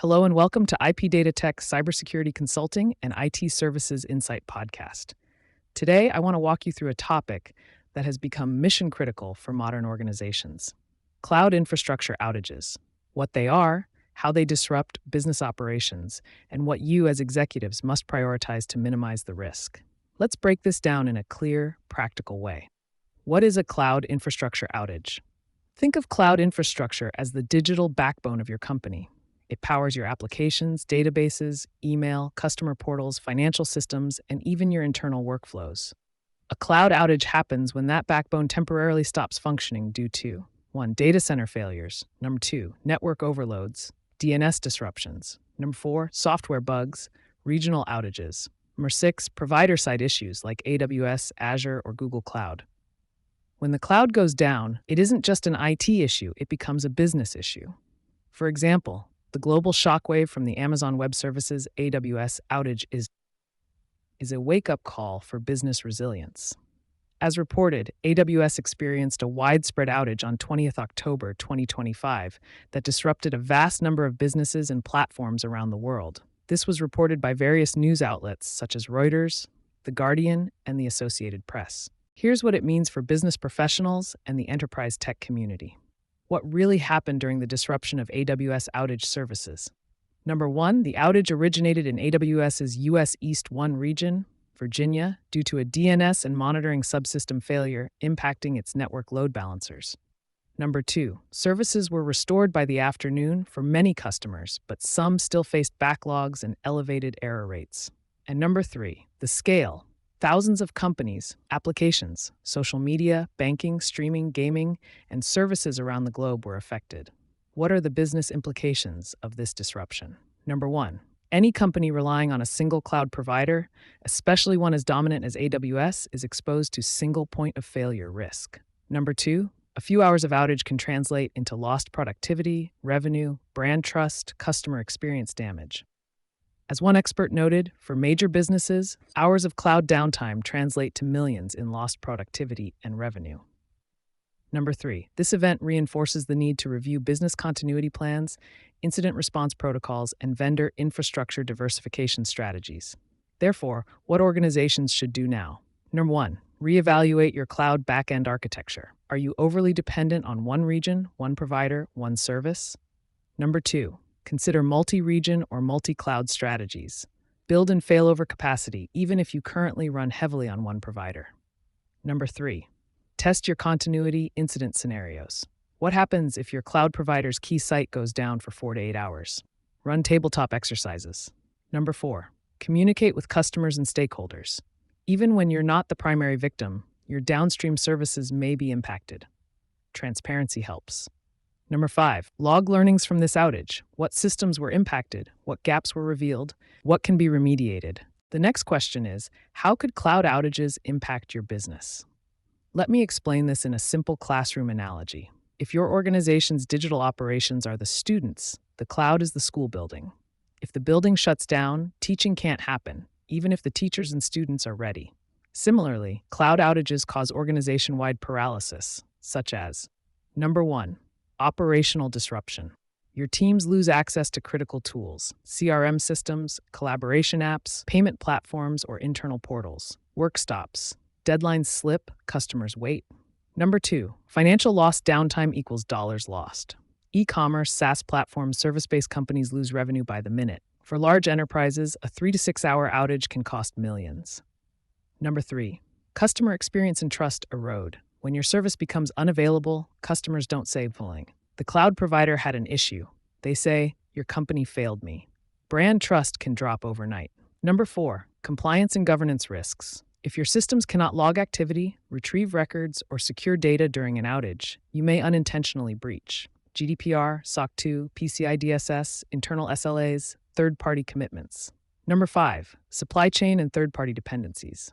Hello and welcome to IP Data Tech Cybersecurity Consulting and IT Services Insight podcast. Today, I want to walk you through a topic that has become mission critical for modern organizations: cloud infrastructure outages, what they are, how they disrupt business operations, and what you as executives must prioritize to minimize the risk. Let's break this down in a clear, practical way. What is a cloud infrastructure outage? Think of cloud infrastructure as the digital backbone of your company. It powers your applications, databases, email, customer portals, financial systems, and even your internal workflows. A cloud outage happens when that backbone temporarily stops functioning due to 1. Data center failures. 2. Network overloads, DNS disruptions. 4. Software bugs, regional outages. 6. Provider-side issues like AWS, Azure, or Google Cloud. When the cloud goes down, it isn't just an IT issue, it becomes a business issue. For example, the global shockwave from the Amazon Web Services AWS outage is a wake-up call for business resilience. As reported, AWS experienced a widespread outage on 20th October 2025 that disrupted a vast number of businesses and platforms around the world. This was reported by various news outlets such as Reuters, The Guardian, and the Associated Press. Here's what it means for business professionals and the enterprise tech community. What really happened during the disruption of AWS outage services? 1. The outage originated in AWS's US East 1 region, Virginia, due to a DNS and monitoring subsystem failure impacting its network load balancers. 2. Services were restored by the afternoon for many customers, but some still faced backlogs and elevated error rates. And 3. The scale. Thousands of companies, applications, social media, banking, streaming, gaming, and services around the globe were affected. What are the business implications of this disruption? 1. Any company relying on a single cloud provider, especially one as dominant as AWS, is exposed to single point of failure risk. 2. A few hours of outage can translate into lost productivity, revenue, brand trust, customer experience damage. As one expert noted, for major businesses, hours of cloud downtime translate to millions in lost productivity and revenue. 3. This event reinforces the need to review business continuity plans, incident response protocols, and vendor infrastructure diversification strategies. Therefore, what organizations should do now? 1. Reevaluate your cloud backend architecture. Are you overly dependent on one region, one provider, one service? 2. Consider multi-region or multi-cloud strategies. Build in failover capacity, even if you currently run heavily on one provider. 3. Test your continuity incident scenarios. What happens if your cloud provider's key site goes down for 4 to 8 hours? Run tabletop exercises. 4. Communicate with customers and stakeholders. Even when you're not the primary victim, your downstream services may be impacted. Transparency helps. 5. Log learnings from this outage. What systems were impacted? What gaps were revealed? What can be remediated? The next question is, how could cloud outages impact your business? Let me explain this in a simple classroom analogy. If your organization's digital operations are the students, the cloud is the school building. If the building shuts down, teaching can't happen, even if the teachers and students are ready. Similarly, cloud outages cause organization-wide paralysis, such as 1. Operational disruption. Your teams lose access to critical tools, CRM systems, collaboration apps, payment platforms, or internal portals. Work stops. Deadlines slip, customers wait. 2. Financial loss downtime equals dollars lost. E-commerce, SaaS platforms, service-based companies lose revenue by the minute. For large enterprises, a 3 to 6 hour outage can cost millions. 3. Customer experience and trust erode. When your service becomes unavailable, customers don't say the cloud provider had an issue. They say, your company failed me. Brand trust can drop overnight. 4. Compliance and governance risks. If your systems cannot log activity, retrieve records, or secure data during an outage, you may unintentionally breach GDPR, SOC 2, PCI DSS, internal SLAs, third-party commitments. 5. Supply chain and third-party dependencies.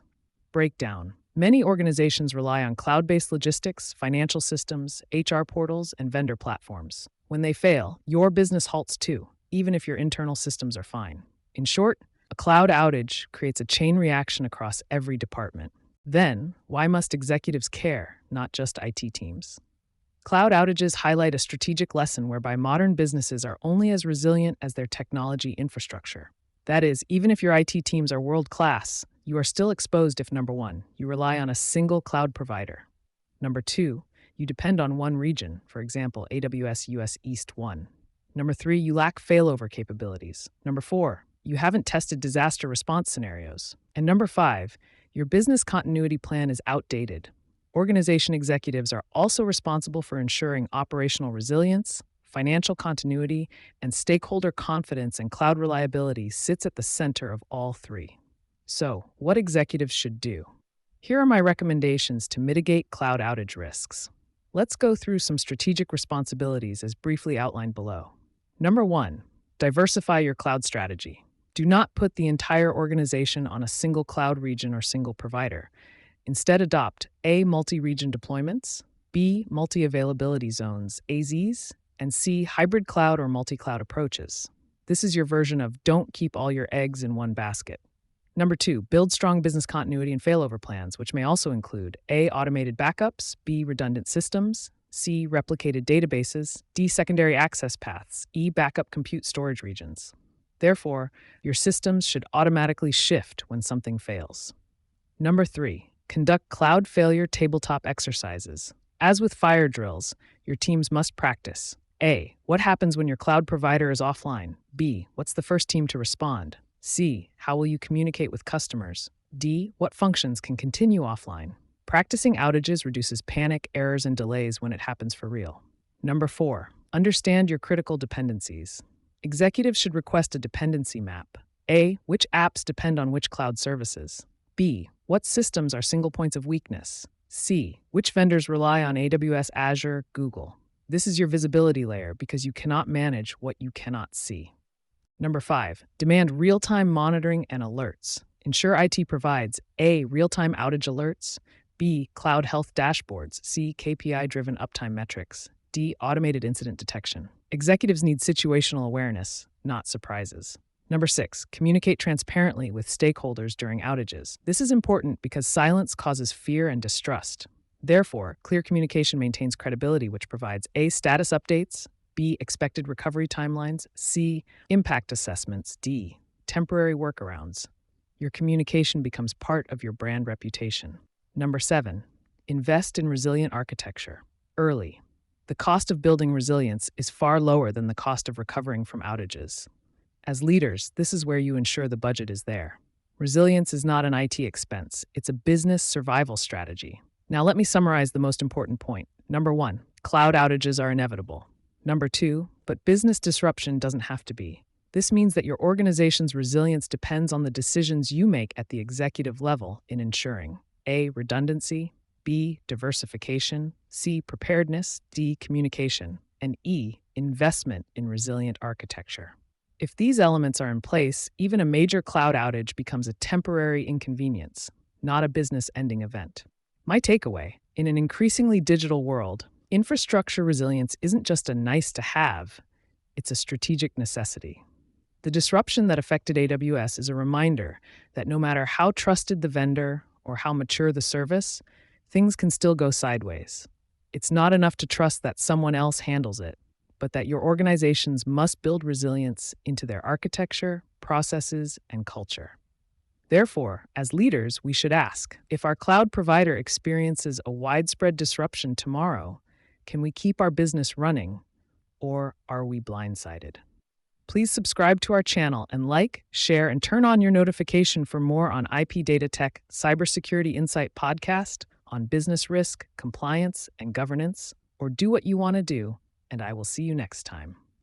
Breakdown. Many organizations rely on cloud-based logistics, financial systems, HR portals, and vendor platforms. When they fail, your business halts too, even if your internal systems are fine. In short, a cloud outage creates a chain reaction across every department. Then, why must executives care, not just IT teams? Cloud outages highlight a strategic lesson whereby modern businesses are only as resilient as their technology infrastructure. That is, even if your IT teams are world class, you are still exposed if number one, you rely on a single cloud provider. Number two, you depend on one region, for example, AWS US East 1. Number three, you lack failover capabilities. Number four, you haven't tested disaster response scenarios. And number five, your business continuity plan is outdated. Organization executives are also responsible for ensuring operational resilience, financial continuity, and stakeholder confidence and cloud reliability sits at the center of all three. So, what executives should do? Here are my recommendations to mitigate cloud outage risks. Let's go through some strategic responsibilities as briefly outlined below. Number one, diversify your cloud strategy. Do not put the entire organization on a single cloud region or single provider. Instead, adopt A, multi-region deployments, B, multi-availability zones, AZs, and C, hybrid cloud or multi-cloud approaches. This is your version of don't keep all your eggs in one basket. Number two, build strong business continuity and failover plans, which may also include A, automated backups, B, redundant systems, C, replicated databases, D, secondary access paths, E, backup compute storage regions. Therefore, your systems should automatically shift when something fails. Number three, conduct cloud failure tabletop exercises. As with fire drills, your teams must practice A, what happens when your cloud provider is offline? B, what's the first team to respond? C, how will you communicate with customers? D, what functions can continue offline? Practicing outages reduces panic, errors, and delays when it happens for real. Number four, understand your critical dependencies. Executives should request a dependency map. A, which apps depend on which cloud services? B, what systems are single points of weakness? C, which vendors rely on AWS, Azure, Google? This is your visibility layer because you cannot manage what you cannot see. Number five, demand real-time monitoring and alerts. Ensure IT provides A, real-time outage alerts, B, cloud health dashboards, C, KPI-driven uptime metrics, D, automated incident detection. Executives need situational awareness, not surprises. Number six, communicate transparently with stakeholders during outages. This is important because silence causes fear and distrust. Therefore, clear communication maintains credibility, which provides A, status updates, B, expected recovery timelines, C, impact assessments, D, temporary workarounds. Your communication becomes part of your brand reputation. Number seven, invest in resilient architecture. Early. The cost of building resilience is far lower than the cost of recovering from outages. As leaders, this is where you ensure the budget is there. Resilience is not an IT expense, it's a business survival strategy. Now let me summarize the most important point. Number one, cloud outages are inevitable. Number two, but business disruption doesn't have to be. This means that your organization's resilience depends on the decisions you make at the executive level in ensuring A, redundancy, B, diversification, C, preparedness, D, communication, and E, investment in resilient architecture. If these elements are in place, even a major cloud outage becomes a temporary inconvenience, not a business-ending event. My takeaway, in an increasingly digital world, infrastructure resilience isn't just a nice-to-have, it's a strategic necessity. The disruption that affected AWS is a reminder that no matter how trusted the vendor or how mature the service, things can still go sideways. It's not enough to trust that someone else handles it, but that your organizations must build resilience into their architecture, processes, and culture. Therefore, as leaders, we should ask, if our cloud provider experiences a widespread disruption tomorrow, can we keep our business running, or are we blindsided? Please subscribe to our channel and like, share, and turn on your notification for more on IP Data Tech Cybersecurity Insight podcast on business risk, compliance, and governance, or do what you want to do, and I will see you next time.